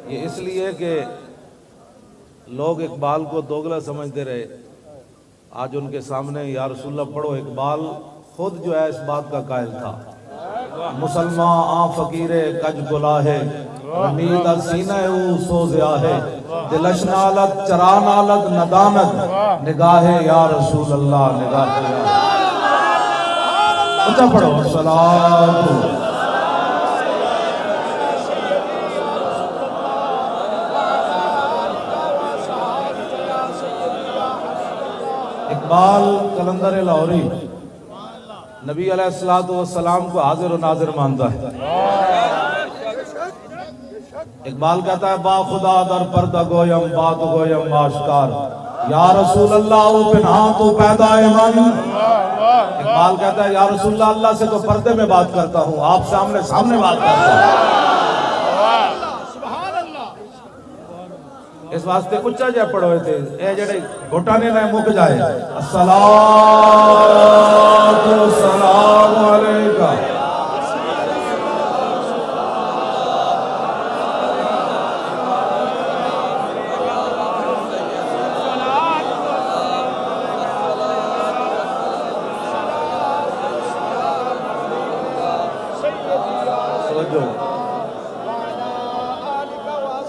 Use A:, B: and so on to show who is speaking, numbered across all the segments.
A: یہ اس لیے کہ لوگ اقبال کو دوگلا سمجھتے رہے، آج ان کے سامنے یا رسول اللہ پڑھو، اقبال خود جو ہے اس بات کا قائل تھا، مسلمان آ فقیر کج گلاہے رمید سینہ او سوزیا ہے، دلش نالت چرا نالت ندانت نگاہ یا رسول اللہ نگاہ یا اچھا پڑھو صلاۃ اقبال قلندر لاہوری نبی علیہ السلام کو حاضر و ناظر مانتا ہے۔ اقبال کہتا ہے با خدا در پردہ گویم بات گویم آشکار، یا رسول اللہ او پنہاں تو پیدا ایمان۔ اقبال کہتا ہے یا رسول اللہ، اللہ سے تو پردے میں بات کرتا ہوں، آپ سامنے سامنے بات کرتا ہوں۔ اس واسطے اچھا جائے پڑھوئے تھے، اے جڑے گھٹانے نہ مک جائے، الصلاۃ والسلام علیکہ۔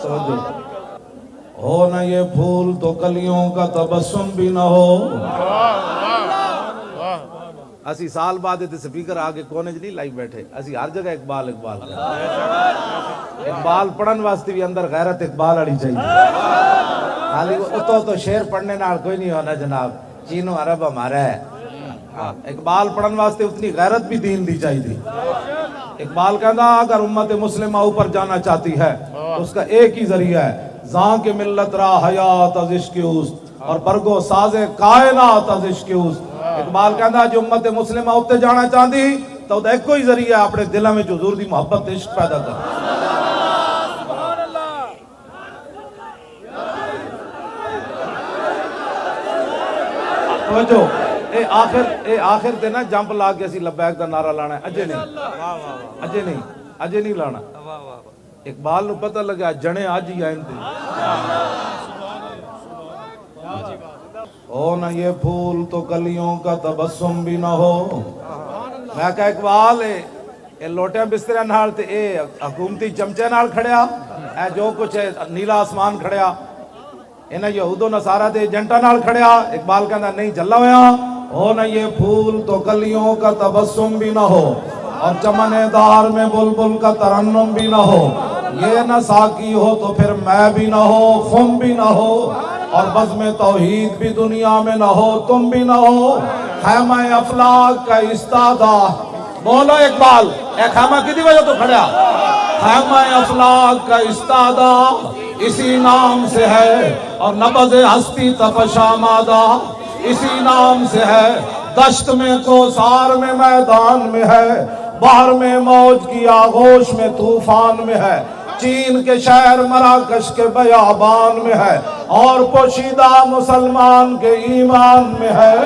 A: سمجھو ہو نہ یہ پھول تو کلیوں کا تبسم بھی نہ ہو۔ اسی سال بعد تے سپیکر آگے کونے نہیں لائی بیٹھے، اسی ہر جگہ اقبال اقبال اقبال پڑھن واسطے بھی اندر غیرت اقبال آڑی چاہیے، خالی تو شعر پڑھنے نال کوئی نہیں ہونا جناب، چینو عرب ہمارا ہے۔ اقبال پڑھن واسطے اتنی غیرت بھی دین دی چاہیے۔ اقبال کہتا اگر امت مسلمہ اوپر جانا چاہتی ہے تو اس کا ایک ہی ذریعہ ہے، زاں کے ملت را حیات از عشق اوست اور برگو ساز کائنات از عشق اوست۔ اقبال کہتا جو امت مسلمہ اوپر جانا چاہتی تو ایک کوئی ذریعہ اپنے دلوں میں حضور دی محبت عشق پیدا کر۔ توجہ اے آخر تے نا جمپ لا کے اسی لبیک دا نعرہ لانا ہے، اجے نہیں لانا۔ اقبال نو پتہ لگا جنے آج ہی آئیں تھے۔ ہو نہ یہ پھول تو کلیوں کا تبسم بھی نہ ہو۔ میں کہا اقبال اے لوٹے بسترے نال تے اے حکومتی چمچے نال کھڑیا، اے جو کچھ ہے نیلا آسمان کھڑیا، انہیں یہود و نصارہ دے ایجنٹا نال کھڑیا۔ اقبال کہنا نہیں چلا ہویا، ہو نہ یہ پھول تو کلیوں کا تبسم بھی نہ ہو اور چمن دار میں بلبل کا ترنم بھی نہ ہو، یہ نہ ساکی ہو تو پھر میں بھی نہ ہو، خم بھی نہ ہو اور بزم توحید بھی دنیا میں نہ ہو، تم بھی نہ ہو، خیمہ افلاک کا استادہ۔ بولو اقبال اے خیمہ کی دی وجہ تو کھڑیا، خیمہ افلاک کا استادہ اسی نام سے ہے اور نبض ہستی تپشامادہ اسی نام سے ہے، دشت میں کوثار میں میدان میں ہے، بحر میں موج کی آغوش میں طوفان میں ہے، چین کے شہر مراکش کے بیابان میں ہے اور پوشیدہ مسلمان کے ایمان میں ہے۔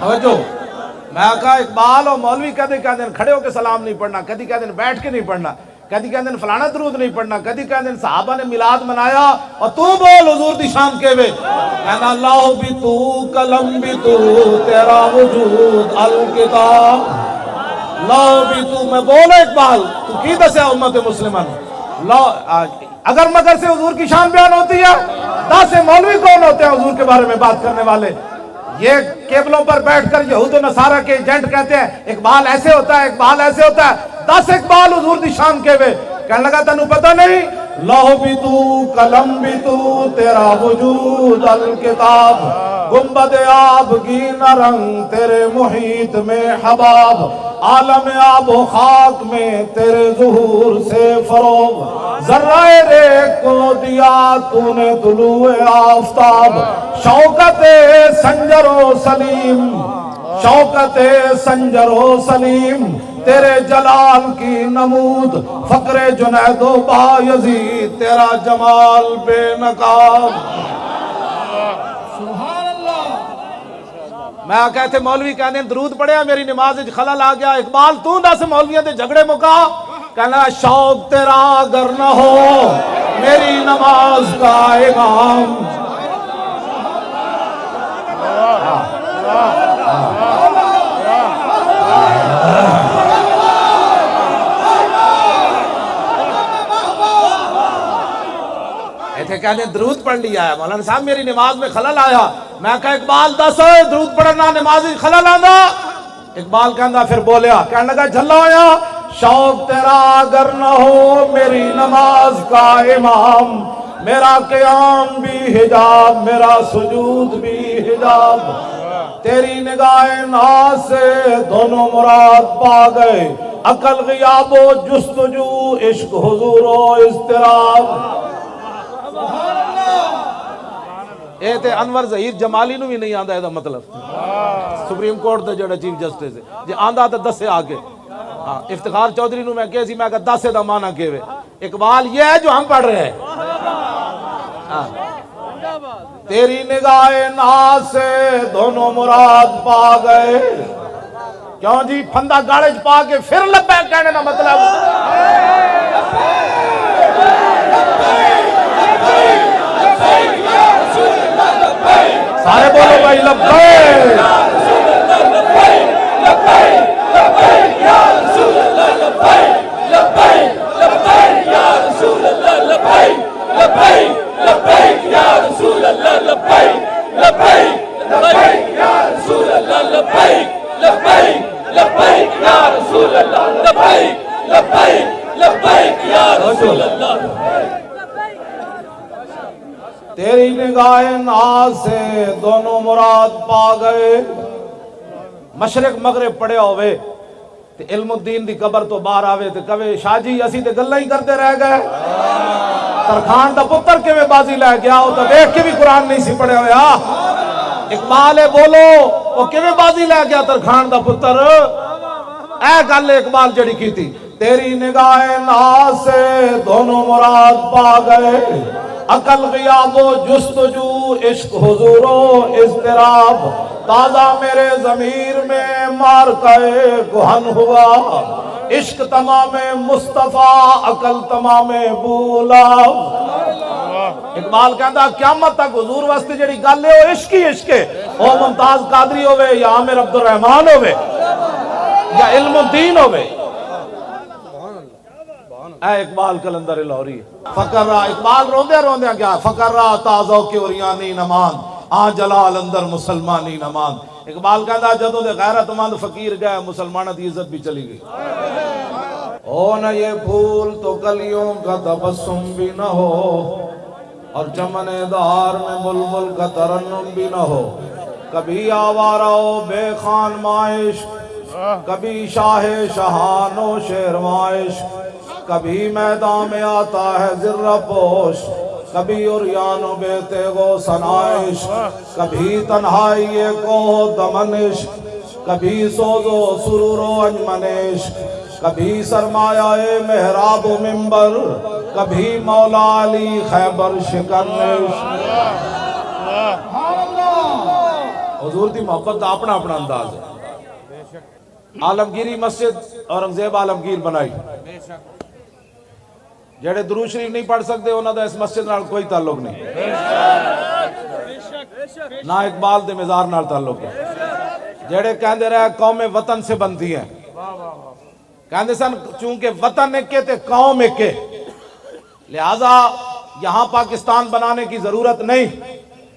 A: توجہ میں کہا اقبال اور مولوی کہتے کھڑے ہو کے سلام نہیں پڑھنا، کدی کہتے بیٹھ کے نہیں پڑھنا، کدی کہتے فلانا درود نہیں پڑھنا، کدی کہتے صحابہ نے میلاد منایا اور تو بول حضور دی شان کے وے کہنا اللہ بھی تو قلم بھی تو تیرا وجود الکتاب۔ اللہ بھی تو میں بولو اقبال تو کی دسیا امت مسلمان اگر مگر سے حضور کی شان بیان ہوتی ہے، دس مولوی کون ہوتے ہیں حضور کے بارے میں بات کرنے والے؟ یہ کیبلوں پر بیٹھ کر یہود و نصارہ کے ایجنٹ کہتے ہیں اقبال ایسے ہوتا ہے، اقبال ایسے ہوتا ہے، 10 اقبال حضور دی شان کے وے کہنے لگا تنو پتہ نہیں، لوح بھی تو قلم بھی تو تیرا وجود الکتاب، گنبد آبگینہ رنگ تیرے محیط میں حباب، عالم آب و خاک میں تیرے ظہور سے فروغ، ذرہ ریگ کو دیا تو نے طلوع آفتاب، شوکت سنجر و سلیم، شوکت سنجر و سلیم تیرے جلال کی نمود فقر جنید و بایزید تیرا جمال بے نقاب. میں کہتے مولوی کہنے درود پڑھیا میری نماز خلل آ گیا. اقبال تو دس مولویوں دے جھگڑے مکا. کہنا شوق تیرا اگر نہ ہو میری نماز کا امام. ایتھے کہنے درود پڑھ لیا ہے مولانا صاحب میری نماز میں خلل آیا. میں کہا اقبال دس درود پڑھنا نماز خلل آندا. اقبال کہندا پھر بولیا کہنے لگا جھلا ہویا شوق تیرا اگر نہ ہو میری نماز کا امام. میرا قیام بھی حجاب میرا سجود بھی حجاب. تیری نگاہ ناز سے دونوں مراد پا گئے. عقل غیاب و جستجو عشق حضور و اضطراب. اے تے انور ظہیر جمالی نو بھی نہیں آندا ہے دا مطلب. سپریم کورٹ دے جڑا چیف جسٹس ہے جے آندا تے دسے آگے. افتخار چودھری نو میں کہے سی میں کہا دسے دا معنی کیوے. اقبال یہ ہے جو ہم پڑھ رہے ہیں. تیری نگاہ ناز سے دونوں مراد پا گئے. کیوں جی پھندا گاڑے پا کے پھر لبیک کہنے دا مطلب سارے بولو بھائی لبیک یا رسول اللہ لبیک لبیک لبیک یا رسول اللہ لبیک لبیک لبیک یا رسول اللہ لبیک لبیک لبیک یا رسول اللہ لبیک لبیک لبیک یا رسول اللہ لبیک لبیک لبیک یا رسول اللہ. تیری نگاہ ناز سے دونوں مراد پا گئے. مشرق مغرب پڑے ہوئے تے علم الدین دی قبر تو باہر آوے تے کہے شاہ جی اسی تے گلاں ہی کرتے رہ گئے. ترخان دا پتر کیویں بازی لے گیا او تے دیکھ کے بھی قرآن نہیں سی پڑھیا ہویا. اقبال بولو او کیویں بازی لے گیا ترخان دا پتر. اے گل اقبال جڑی کیتی تیری نگاہ ناز سے دونوں مراد پا گئے. عقل غیاب و جستجو عشق حضور و اضطراب. تازہ میرے ضمیر میں مارکے کہن ہوا. عشق تمام مصطفیٰ عقل تمام بولا. اقبال کہندا قیامت تک حضور واسطے جڑی گل ہے وہ عشق ہی عشق ہے. او ممتاز قادری ہوئے یا عامر عبد الرحمن ہوئے یا علم الدین ہوئے. اے اقبال کلندر لاہوری فقر را اقبال روندے روندے گیا. فقر را تازو کی اوریانی نمان آ جلال اندر مسلمانی نمان. اقبال کہندا جدوں دے غیرت مند فقیر گئے مسلمانہ دی عزت بھی چلی گئی. ہو نہ یہ پھول تو کلیوں کا تبسم بھی نہ ہو اور چمن دار میں بلبل کا ترنم بھی نہ ہو. کبھی آوارہ و بے خان مائش کبھی شاہ شہان و شیر مائش. کبھی میدان میں آتا ہے ذرہ پوش کبھی عریان و بے تیغ و سنائش. کبھی تنہائی کو دمنش کبھی سوز و سرور و انجمنش. کبھی سرمایہ محراب و منبر کبھی مولا علی خیبر شکنش. حضور دی محبت دا اپنا اپنا انداز ہے. عالمگیری مسجد اورنگزیب عالمگیر بنائی. جڑے درود شریف نہیں پڑھ سکتے انہاں دا اس مسجد نال کوئی تعلق نہیں. نہ اقبال دے مزار نال تعلق ہے. جڑے کہندے رہے قوم وطن سے بنتی ہیں. کہندے سن چونکہ وطن ایک تے قوم ایک ہے لہذا یہاں پاکستان بنانے کی ضرورت نہیں.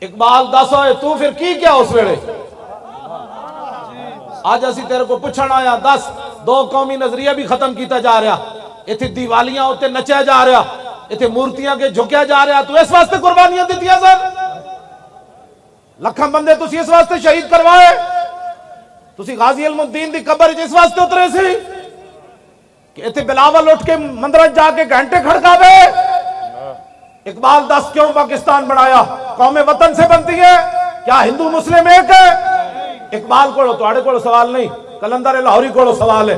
A: اقبال دس ہوئے تو پھر کی کیا اس ویلے. آج اسی تیرے کو پوچھنا آیا دس دو قومی نظریہ بھی ختم کیتا جا رہا. ایتھے دیوالیاں ہوتے نچیا جا رہا. ایتھے مورتیاں کے جھکیا جا رہا. تو اس واسطے قربانیاں دیتیاں سن. لکھاں بندے تسی اس واسطے شہید کروائے. تسی غازی علم الدین دی قبر اس واسطے اترے سی کہ ایتھے بلاول اٹھ کے مندرج جا کے گھنٹے کھڑکاوے. اقبال دس کیوں پاکستان بنایا. قوم وطن سے بنتی ہے. کیا ہندو مسلم ایک ہے. اقبال کو تواڈے کو سوال نہیں کلندر لاہوری کو سوال ہے.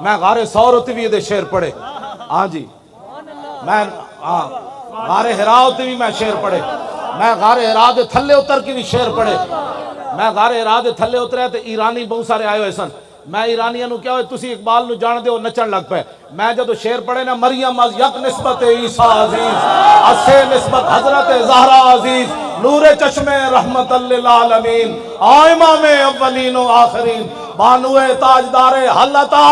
A: میں غار سور ہوتی بھی یہ شیر پڑھے ہاں جی میں غار ہرا ہوتی بھی میں شیر پڑھے میں غار ہرا دے تھلے اتر کی بھی شیر پڑھے میں غار ہرا دے تھلے اتریا تے ایرانی بہت سارے آئے ہوئے سن میں ایرانیاں نو کیا ہوئے تسی اقبال نو جان دے وہ نچن لگ پے میں جدو شیر پڑھے نا مریم از یک نسبت عیسیٰ عزیز اسے نسبت حضرت زہرا عزیز نور چشم رحمت للعالمین امام اولین و آخرین بانو تاجدار حلتا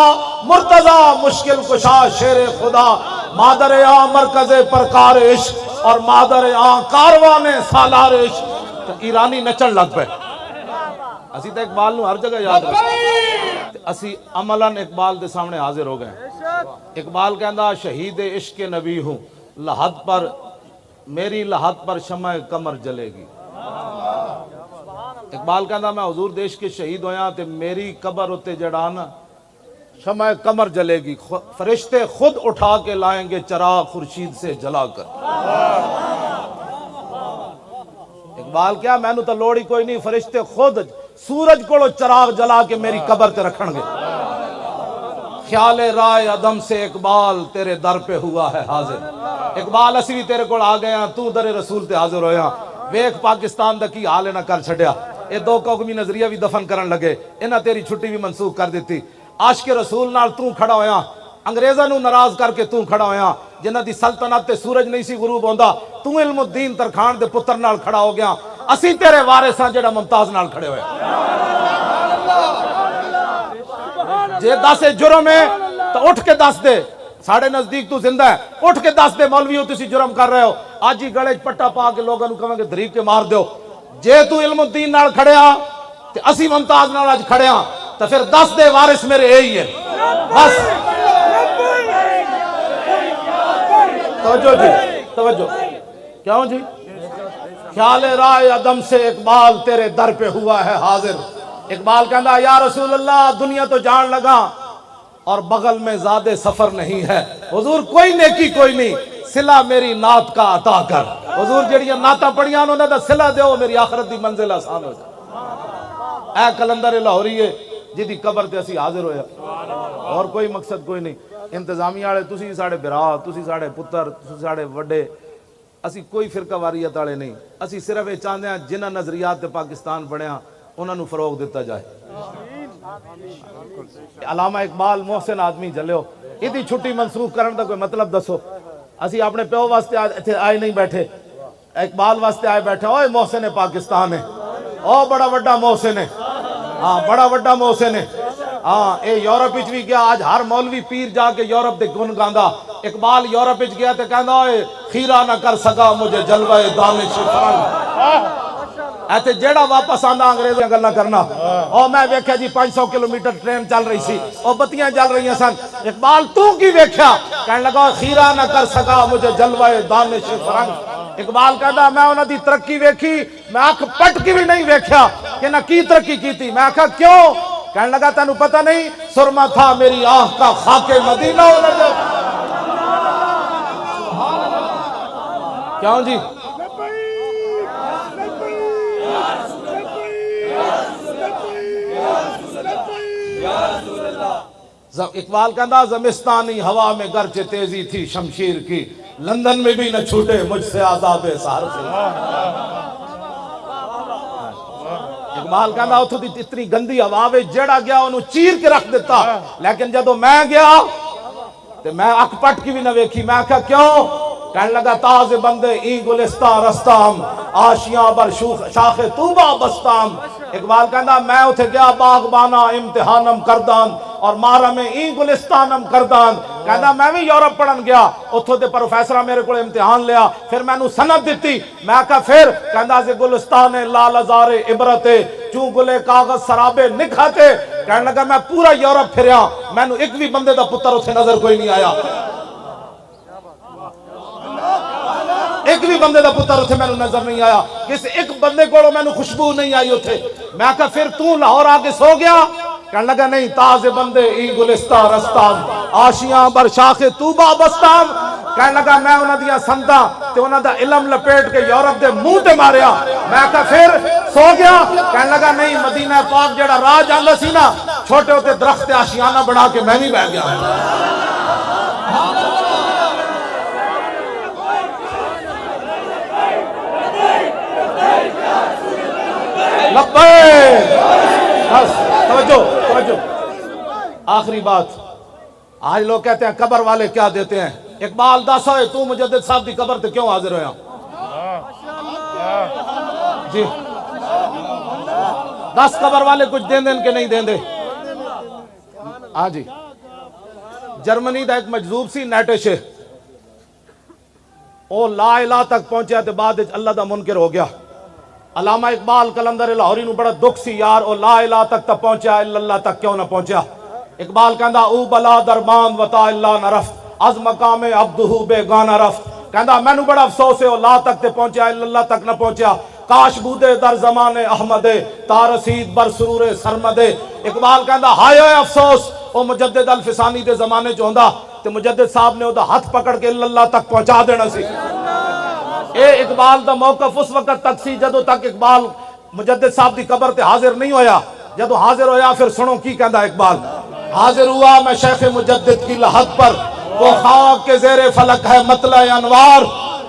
A: مرتضی مشکل کشا شیر خدا مادر آ مرکز پرکار عشق اور مادر آ کاروان سالار عشق ایرانی نچن لگ پے اسی تو اقبال نو ہر جگہ یاد رکھتے اسی عملاً اقبال دے سامنے حاضر ہو گئے اقبال کہندا شہید عشق نبی ہوں لحد پر میری لحد پر شمع قمر جلے گی اقبال کہندا میں حضور دیش کے شہید ہویا تے میری قبر ہوتے جڑانا شمع قمر جلے گی فرشتے خود اٹھا کے لائیں گے چراغ خورشید سے جلا کر اقبال کیا میں نو تو لوڑی کوئی نہیں فرشتے خود سورج کو چراغ جلا کے میری قبر تے رکھن گے خیال رائے عدم سے اقبال تیرے در پہ ہوا ہے حاضر اقبال اسی بھی تیرے کو آ گیا تو در رسول تے حاضر ہویا ویک پاکستان دا کی حال نہ کر چھڑیا اے دو قومی نظریہ بھی دفن کرن لگے انہاں تیری چھٹی بھی منسوخ کر دیتی عاشق رسول نال تو کھڑا ہویا انگریزاں نو ناراض کر کے تو کھڑا ہویا جنہاں دی سلطنت تے سورج نہیں سی غروب ہوندا تو علم الدین ترکھان دے پتر نال کھڑا ہو گیا اسی تیرے وارث ہاں جڑا ممتاز نال کھڑے ہوئے جے دس جرم ہے تو اٹھ کے دس دے ساڑھے نزدیک تو زندہ ہے اٹھ کے دس دے مولویوں تسی جرم کر رہے ہو آج ہی گڑے پٹا پا کے لوگوں کہاں گے دریب کے مار دیو جے تو علم الدین نال کھڑے ہاں تے اسی ممتاز نال آج کھڑے ہاں تو پھر دس دے وارث میرے یہی ہے بس توجہ جی توجہ کیوں جی خیال رائے عدم سے اقبال تیرے در پہ ہوا ہے حاضر اقبال کہندا یا رسول اللہ دنیا تو جان لگا اور بغل میں زیادہ سفر نہیں ہے حضور کوئی نیکی کوئی نہیں صلہ میری نعت کا عطا کر حضور جڑیاں نعتاں پڑھیاں انہوں نے دا صلہ دیو میری آخرت دی منزل آسان ہو جائے اے کلندر لاہوری ہے جدی قبر تے اسی حاضر ہویا اور کوئی مقصد کوئی نہیں انتظامیہ والے تسی ساڑے برا تسی ساڑے پتر تسی ساڑے وڈے اسی کوئی فرقہ واریت والے نہیں اسی صرف یہ چاہتے ہیں جنہ نظریات تے پاکستان بنیا انہاں نو فروغ دیتا جائے علامہ اقبال محسن آدمی جلو ادھی چھٹی منسوخ کرن دا کوئی مطلب دسو اسی اپنے پیو واسطے آئے نہیں بیٹھے اقبال واسطے آئے بیٹھے اوہ محسن پاکستان ہے اوہ بڑا وڈا محسن ہے ہاں بڑا وڈا محسن ہے ہاں اے یورپ وچ بھی گیا آج ہر مولوی پیر جا کے یورپ دے گن گاندا اقبال یورپ وچ گیا تے کہندا اوئے خیرہ نہ کر سکا مجھے جلوہ دانش فرنگ ایتے جیڑا واپس آندا انگریزاں گلاں کرنا او میں ویکھیا جی 500 کلومیٹر ٹرین چل رہی سی او بتیاں جل رہی سن اقبال تو کی ویکھیا کہنے لگا خیرہ نہ کر سکا مجھے جلوہ دانش فرنگ اقبال کہندا میں انہاں دی ترقی ویکھی میں اکھ پٹ کی بھی نہیں ویکھیا کہ نہ کی ترقی کیتی میں کہا کیوں کہنے لگا تینوں پتہ نہیں سرما تھا میری آنکھ کا خاک مدینہ کیوں جی اقبال کہندا زمستانی ہوا میں گرچہ تیزی تھی شمشیر کی لندن میں بھی نہ چھوٹے مجھ سے عذاب سہر سے اقبال کہندا اتھوں دی اتنی گندی ہوا وچ جڑا گیا انہوں چیر کے رکھ دیتا لیکن جدو میں گیا تے میں اکھ پٹ کی بھی نہ ویکھی میں کہا کیوں کہنے لگا تاز بندے ای گلستان رستام آشیاں بر شاخ طوبہ بستام اقبال کہندا میں اتھے گیا باغبانا امتحانم کردان اور مارا میں ای گلستانم کردان کہندا میں بھی یورپ پڑھن گیا اتھو دے پروفیسرہ میرے کو امتحان لیا پھر میں نو سند دیتی میں کہا پھر کہندا سے گلستان لال ازار عبرتے چوں گلے کاغذ سرابے نکھاتے کہنے لگا میں پورا یورپ پھریا میں نو ایک بھی بندے دا پتر اتھے نظر کوئی نہیں آیا ایک بھی بندے دا پتر اتھے میں نو نظر نہیں آیا کسی ایک بندے کو میں نو خوشبو نہیں آئی اتھے میں کہا پھر تو لاہور آگے سو گیا کہنے لگا نہیں تاز بندے ای گلستان رستان آشیاں بر شاخ طوبہ بستان کہنے لگا میں انہاں دیا سندا تے انہاں دا علم لپیٹ کے یورپ دے منہ تے ماریا میں کہا پھر سو گیا؟ کہنے لگا نہیں، مدینہ پاک جڑا راہ جاندہ سی نا، چھوٹے ہوتے درخت آشیانہ بڑھا کے میں بھی بیٹھ گیا. لبیک. بس توجہ. آخری بات. آج لوگ کہتے ہیں قبر والے کیا دیتے ہیں. اقبال دس ہوئے تو مجدد صاحب دی قبر تے کیوں حاضر ہویا؟ جی 10 قبر والے کچھ دیں دیں کہ نہیں دیں دے؟ ہاں جی. جرمنی دا ایک مجذوب سی نیٹش، او لا الہ تک پہنچیا تے بعد اللہ دا منکر ہو گیا. علامہ اقبال کلندر لاہوری نو بڑا دکھ سی، یار او لا الہ تک تا پہنچیا، اللہ تک کیوں نہ پہنچیا. اقبال کہندا او بلا دربان وطا اللہ نہ رفت، از مقام عبدہو بے گانا رفت. کہندا میں نو بڑا افسوس ہے او لا تک تے پہنچیا، اللہ تک نہ پہنچیا. کاش بودے در زمان احمد تا رسید بر سرور سرمد. اقبال کہندا ہائے افسوس او مجدد الفسانی دے زمانے چ ہوندا تے مجدد صاحب نے او دا ہاتھ پکڑ کے اللہ تک پہنچا دینا سی. اے اقبال دا موقف اس وقت تک سی جدو تک اقبال مجدد صاحب دی قبر تے حاضر نہیں ہویا. جدو حاضر ہویا پھر سنو کی کہندا اقبال. حاضر ہوا میں شیخ مجدد کی لحد پر، وہ خاک کے زیر فلک ہے مطلع انوار.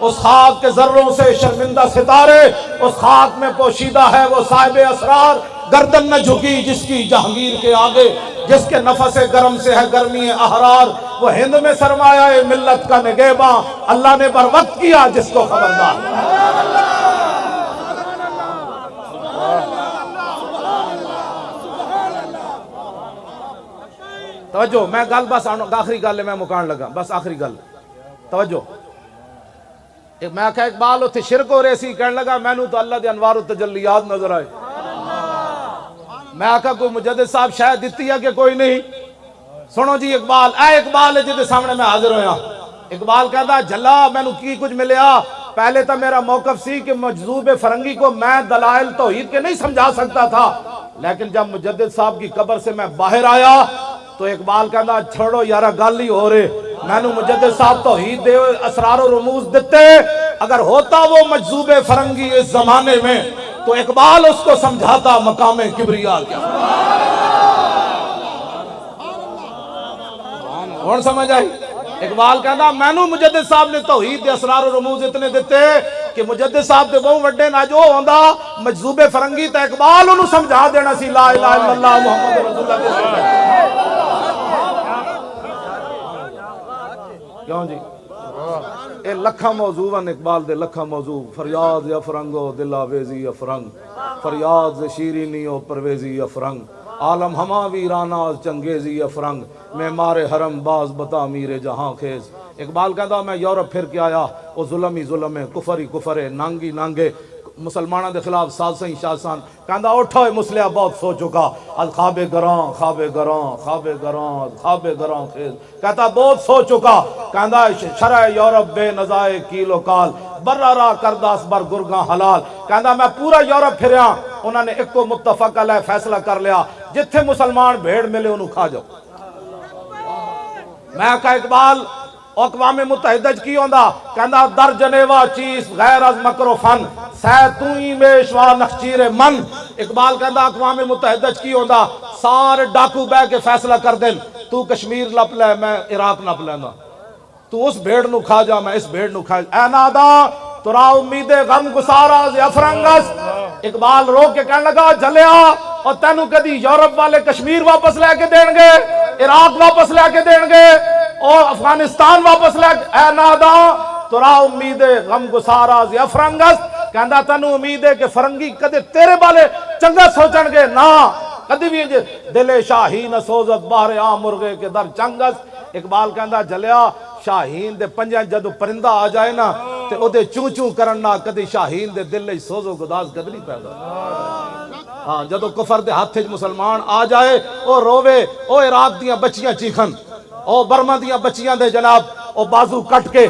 A: اس خاک کے ذروں سے شرمندہ ستارے، اس خاک میں پوشیدہ ہے وہ صاحب اسرار. گردن نہ جھکی جس کی جہانگیر کے آگے، جس کے نفس گرم سے ہے گرمی احرار. وہ ہند میں سرمایہ ملت کا نگہباں، اللہ نے بر وقت کیا جس کو خبردار. توجہ، میں گل بس آخری گل ہے، میں مکان لگا بس آخری گل. توجہ. میں کہا اقبال اتھے شرک ہو رہے سی، کہنے لگا میں نو تو اللہ دے انوار و تجلیات نظر آئے. میں کہا کوئی مجدد صاحب شاید دیتی ہے کہ کوئی نہیں. سنو جی اقبال، اے اقبال ہے جدے سامنے میں حاضر ہویا. اقبال کہتا جھلا میں نو کی کچھ ملیا. پہلے تو میرا موقف سی کہ مجذوب فرنگی کو میں دلائل توحید کے نہیں سمجھا سکتا تھا، لیکن جب مجدد صاحب کی قبر سے میں باہر آیا تو اقبال کہتا چھوڑو یارا گل ہی ہو رہے. میں نو مجدد صاحب توحید دے اسرار و رموز دیتے. اگر ہوتا وہ مجذوب فرنگی اس زمانے میں تو اقبال اس کو سمجھاتا مقام کبریا کیا. کون سمجھ آئی؟ اقبال کہتا میں نو مجدد صاحب نے توحید دے اسرار و رموز اتنے دیتے کہ مجدد صاحب دے بہت وڈے نہ جو ہوندا مجذوب فرنگی تے اقبال انہوں سمجھا دینا سی لا الہ الا اللہ محمد رسول اللہ. کیوں جی؟ اے لکھا موضوع ہیں اقبال دے، لکھا موضوع. فریاد افرنگو دل آویزی افرنگ، فریاد شیرینی و پرویزی افرنگ، عالم ہما ویرانہ چنگیزی افرنگ، معمار حرم باز بتا میر جہاں خیز. اقبال کہتا میں یورپ پھر کے آیا، وہ ظلم ہی ظلم ہے، کفر ہی کفر ہے، نانگی نانگے مسلمانہ دے خلاف سازشیں شاسان. کہتا اٹھا ہے مسلح بہت سو چکا، از خواب گران خواب گران خواب گران خواب گران خیز. کہتا بہت سو چکا. کہتا شرع یورپ بے نزائے کیل و کال، برہ را کرداس بر گرگاں حلال. کہتا میں پورا یورپ پھریا، انہوں نے ایک کو متفق علیہ فیصلہ کر لیا جتھے مسلمان بھیڑ ملے انہوں کھا جاؤ. میں کہا اقبال اقوام متحدہ کی ہوندا؟ کہندا در جنیوا چیز غیر از مکر و فن، سیتوئی میشوا نخچیر من. اقبال کہندا اقوام متحدہ کی ہوندا؟ سارے ڈاکو بے کے فیصلہ کر دیں تو کشمیر لپ لے میں عراق نپ لینا، تو اس بھیڑ نو کھا جا میں اس بھیڑ نو کھا جا. اے نادا ترا امید غم گسارا افرنگس. اقبال رو کے کہنے لگا جلیا اور تینو کدی یورپ والے کشمیر واپس لے کے دیں گے، عراق واپس لے کے دیں گے اور افغانستان واپس لے کے. اے نادا ترا امید غم گسارا افرنگس. کہندا تینو امید ہے کہ فرنگی کدے تیرے بالے چنگا سوچن گے نا، کدی بھی دل شاہین سوزت باہر عام مرغے کے در چنگس. اقبال کہندا جلیا شاہین دے پنجاں جدو پرندہ آ جائے نا تے او دے چوں چوں کرنا کدی شاہین دے دل لئی سوز و گداز کدی نہیں پیدا. ہاں جدو کفر دے ہاتھ مسلمان آ جائے او روے، او عراق دیاں بچیاں چیکھن، او برما دیاں بچیاں دے جناب او بازو کٹ کے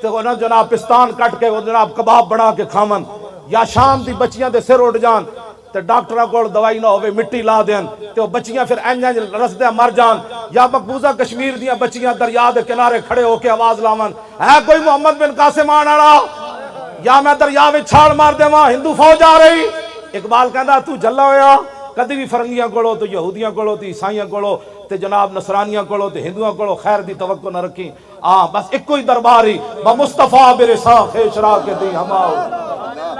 A: تے او جناب پستان کٹ کے او جناب کباب بنا کے کھاون، یا شام دی بچیاں دے سر اڑ جان تے ڈاکٹراں کول دوائی نہ ہوے مٹی لا دین تے او بچیاں پھر انج رسدے مر جان. یا مقبوضہ کشمیر دیاں بچیاں دریا دے کنارے کھڑے ہو کے آواز لاون ہے کوئی محمد بن قاسم آن والا، یا میں دریا وچ چھال مار دیواں ہندو فوج آ رہی. اقبال کہندا تو جلا ہویا کدی بھی فرنگیاں کولو تو یہودیاں کولو تو عیسائیاں کولو تے جناب نصرانیاں کولو تے ہندوؤں کولو خیر دی توقع نہ رکھی بس ایک ہی درباری بمصطفیٰ برسا خیشرا کے دی ہماؤ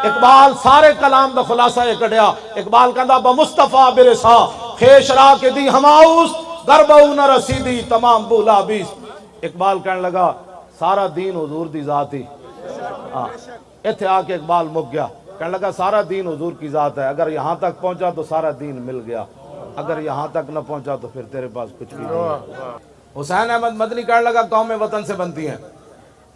A: اقبال سارے کلام دا خلاصہ یہ کڑیا اقبال کہندا بمصطفیٰ برسا خیشرا کے دی ہماؤس گربہو نہ رسیدی تمام بولا بیس اقبال کہنے لگا سارا دین حضور دی ذات ہی ایتھے آ کے اقبال مک گیا کہنے لگا سارا دین حضور کی ذات ہے اگر یہاں تک پہنچا تو سارا دین مل گیا اگر یہاں تک نہ پہنچا تو پھر تیرے پاس کچھ بھی نہیں حسین احمد مدنی کہنے لگا قوم وطن سے بنتی ہیں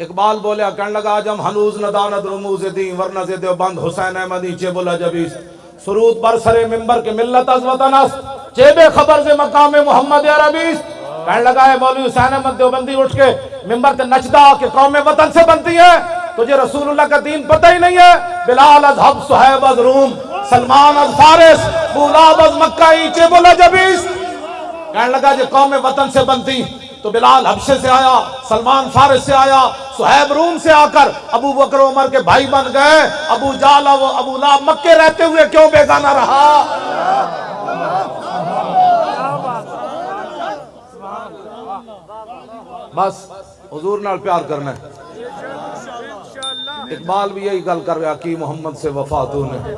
A: اقبال بولیا کہنے لگا آج ہم ہنوز نداند رموز دین ورنہ سے دیوبند حسین احمدی چے بولا جبیس سرود بر سر ممبر کے ملت از وطن است چے بے خبر سے مقام محمد عربیس کہنے لگا ہے مولوی حسین احمد دیوبندی اٹھ کے ممبر تے نچدا کہ قوم وطن سے بنتی ہے تجھے رسول اللہ کا دین پتہ ہی نہیں ہے بلال از حب صہیب از روم سلمان از فارس بولاب از مکہ ایچے بولا جبیس کہنے لگا جو قوم وطن سے بنتی تو بلال حبشے سے آیا سلمان فارس سے آیا صہیب روم سے آ کر ابو بکر عمر کے بھائی بن گئے ابو جہل و ابو لہب مکے رہتے ہوئے کیوں بیگانہ رہا بس حضور نال پیار کرنا ہے اقبال بھی یہی گل کر رہا کہ محمد سے وفا تو نے